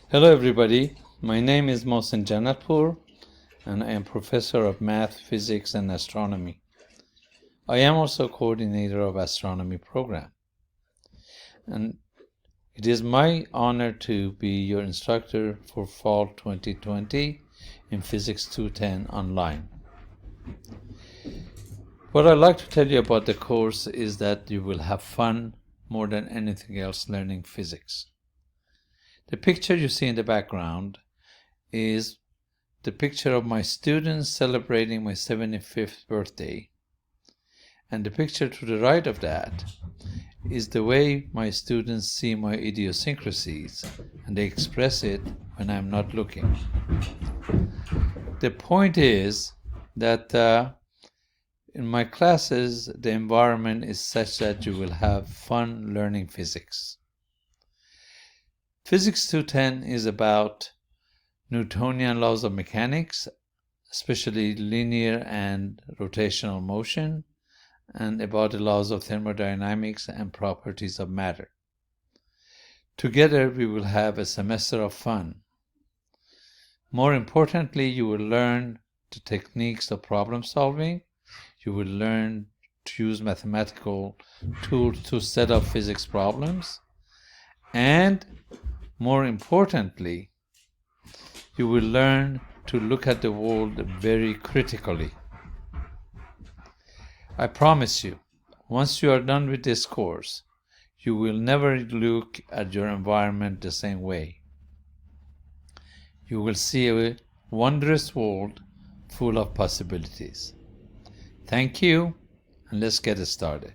Hello everybody, my name is Mohsen Janatpur and I am professor of math, physics and astronomy. I am also coordinator of astronomy program. And it is my honor to be your instructor for fall 2020 in Physics 210 online. What I'd like to tell you about the course is that you will have fun more than anything else learning physics. The picture you see in the background is the picture of my students celebrating my 75th birthday. And the picture to the right of that is the way my students see my idiosyncrasies, and they express it when I'm not looking. The point is that in my classes, the environment is such that you will have fun learning physics. Physics 210 is about Newtonian laws of mechanics, especially linear and rotational motion, and about the laws of thermodynamics and properties of matter. Together, we will have a semester of fun. More importantly, you will learn the techniques of problem solving. You will learn to use mathematical tools to set up physics problems. And more importantly, you will learn to look at the world very critically. I promise you, once you are done with this course, you will never look at your environment the same way. You will see a wondrous world full of possibilities. Thank you, and let's get started.